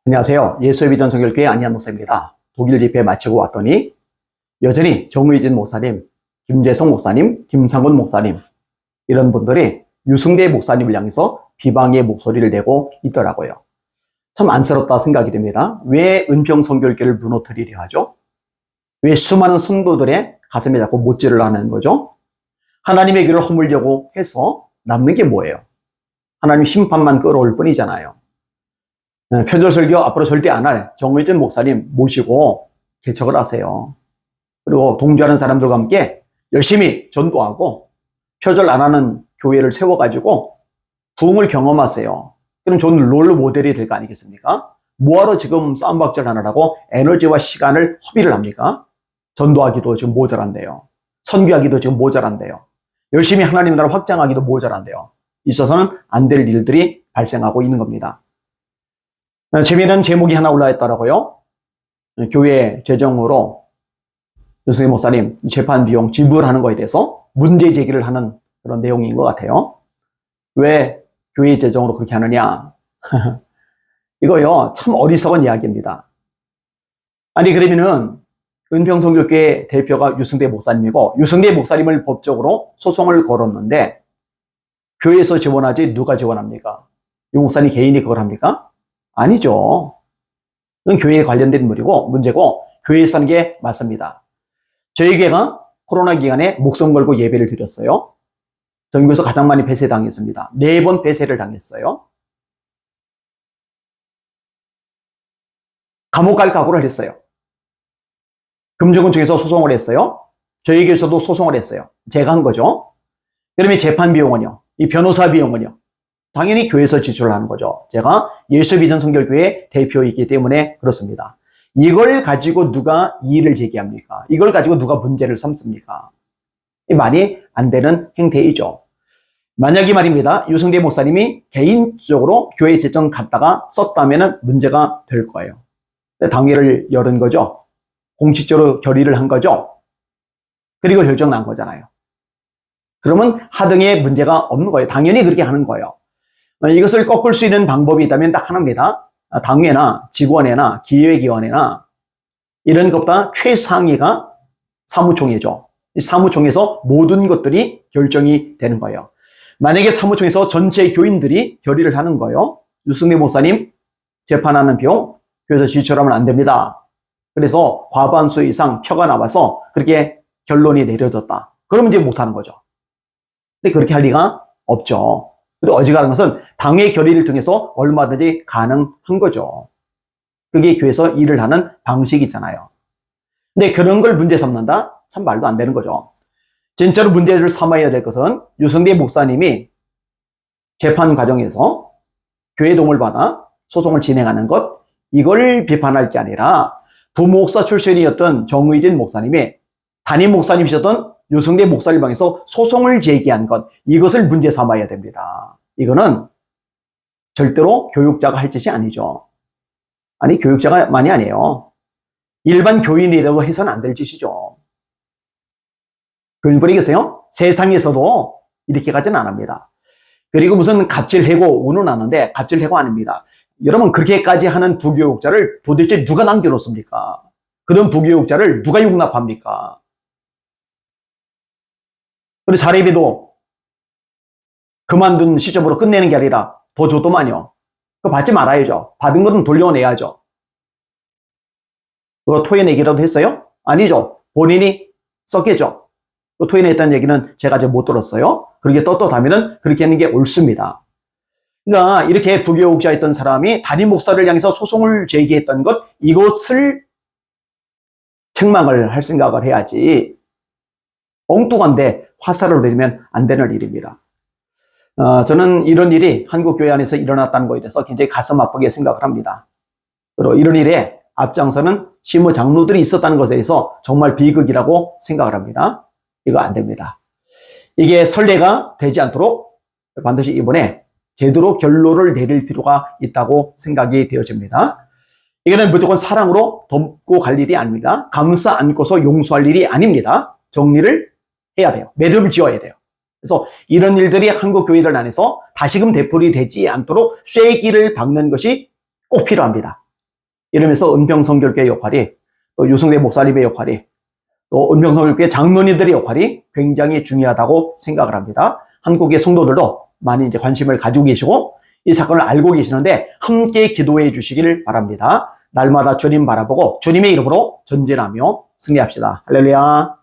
안녕하세요. 예수의 비전 성결교회 안희한 목사입니다. 독일 집회 마치고 왔더니 여전히 정의진 목사님, 김재성 목사님, 김상곤 목사님 이런 분들이 유승대 목사님을 향해서 비방의 목소리를 내고 있더라고요. 참 안쓰럽다 생각이 됩니다. 왜 은평 성결교회를 무너뜨리려 하죠? 왜 수많은 성도들의 가슴에 자꾸 못질을 하는 거죠? 하나님의 길을 허물려고 해서 남는 게 뭐예요? 하나님 심판만 끌어올 뿐이잖아요. 표절설교 앞으로 절대 안 할 정의진 목사님 모시고 개척을 하세요. 그리고 동조하는 사람들과 함께 열심히 전도하고 표절 안 하는 교회를 세워가지고 부흥을 경험하세요. 그럼 좋은 롤 모델이 될 거 아니겠습니까? 뭐하러 지금 싸움박질 하느라고 에너지와 시간을 허비를 합니까? 전도하기도 지금 모자란데요. 선교하기도 지금 모자란데요. 열심히 하나님 나라 확장하기도 모자란데요. 있어서는 안 될 일들이 발생하고 있는 겁니다. 재미있는 제목이 하나 올라왔더라고요. 교회 재정으로 유승희 목사님 재판 비용 지불하는 거에 대해서 문제 제기를 하는 그런 내용인 것 같아요. 왜 교회 재정으로 그렇게 하느냐? 이거요, 참 어리석은 이야기입니다. 아니, 그러면은 은평성결교회 대표가 유승대 목사님이고 유승대 목사님을 법적으로 소송을 걸었는데 교회에서 지원하지 누가 지원합니까? 유 목사님 개인이 그걸 합니까? 아니죠. 그건 교회에 관련된 문제고 교회에서 하는 게 맞습니다. 저희 교회가 코로나 기간에 목숨 걸고 예배를 드렸어요. 전국에서 가장 많이 배세당했습니다. 4번 배세를 당했어요. 감옥 갈 각오를 했어요. 금주군청에서 소송을 했어요. 저희 교회에서도 소송을 했어요. 제가 한 거죠. 그러면 재판 비용은요? 이 변호사 비용은요? 당연히 교회에서 지출을 하는 거죠. 제가 예수비전 성결교회 대표이기 때문에 그렇습니다. 이걸 가지고 누가 이의를 제기합니까? 이걸 가지고 누가 문제를 삼습니까? 말이 안 되는 행태이죠. 만약에 말입니다. 유승대 목사님이 개인적으로 교회 재정 갖다가 썼다면 문제가 될 거예요. 당회를 열은 거죠. 공식적으로 결의를 한 거죠. 그리고 결정 난 거잖아요. 그러면 하등에 문제가 없는 거예요. 당연히 그렇게 하는 거예요. 이것을 꺾을 수 있는 방법이 있다면 딱 하나입니다. 당회나 직원회나 기획위원회나 이런 것보다 최상위가 사무총회죠. 이 사무총회에서 모든 것들이 결정이 되는 거예요. 만약에 사무총회에서 전체 교인들이 결의를 하는 거예요. 유승대 목사님 재판하는 비용 교회에서 지출하면 안 됩니다. 그래서 과반수 이상 표가 나와서 그렇게 결론이 내려졌다. 그러면 이제 못하는 거죠. 근데 그렇게 할 리가 없죠. 그리고 어지간한 것은 당회 결의를 통해서 얼마든지 가능한 거죠. 그게 교회에서 일을 하는 방식이 있잖아요. 근데 그런 걸 문제 삼는다? 참 말도 안 되는 거죠. 진짜로 문제를 삼아야 될 것은 유승대 목사님이 재판 과정에서 교회 도움을 받아 소송을 진행하는 것, 이걸 비판할 게 아니라 부목사 출신이었던 정의진 목사님이 담임 목사님이셨던 유승대 목사를 향해서 소송을 제기한 것, 이것을 문제 삼아야 됩니다. 이거는 절대로 교육자가 할 짓이 아니죠. 아니, 교육자가 많이 아니에요. 일반 교인이라고 해서는 안 될 짓이죠. 교인분이 계세요? 세상에서도 이렇게까지는 안 합니다. 그리고 무슨 갑질해고 운운하는데 갑질해고 아닙니다. 여러분, 그렇게까지 하는 부교육자를 도대체 누가 남겨놓습니까? 그런 부교육자를 누가 용납합니까? 우리 사례비도 그만둔 시점으로 끝내는 게 아니라 더 줘도만요. 그거 받지 말아야죠. 받은 것은 돌려내야죠. 그거 토해내기라도 했어요? 아니죠. 본인이 썼겠죠. 토해냈다는 얘기는 제가 아직 못 들었어요. 그렇게 떳떳하면은 그렇게 하는 게 옳습니다. 그러니까 이렇게 부교육자였던 사람이 담임 목사를 향해서 소송을 제기했던 것, 이것을 책망을 할 생각을 해야지 엉뚱한데 화살을 내리면 안 되는 일입니다. 저는 이런 일이 한국교회 안에서 일어났다는 것에 대해서 굉장히 가슴 아프게 생각을 합니다. 그리고 이런 일에 앞장서는 시무 장로들이 있었다는 것에 대해서 정말 비극이라고 생각을 합니다. 이거 안 됩니다. 이게 선례가 되지 않도록 반드시 이번에 제대로 결론을 내릴 필요가 있다고 생각이 되어집니다. 이거는 무조건 사랑으로 돕고 갈 일이 아닙니다. 감싸 안고서 용서할 일이 아닙니다. 정리를 해야 돼요. 매듭을 지어야 돼요. 그래서 이런 일들이 한국 교회들 안에서 다시금 되풀이 되지 않도록 쐐기를 박는 것이 꼭 필요합니다. 이러면서 은평성결교회 역할이, 또 유승대 목사님의 역할이, 또 은평성결교회 장로님들의 역할이 굉장히 중요하다고 생각을 합니다. 한국의 성도들도 많이 이제 관심을 가지고 계시고 이 사건을 알고 계시는데 함께 기도해 주시기를 바랍니다. 날마다 주님 바라보고 주님의 이름으로 전진하며 승리합시다. 할렐루야.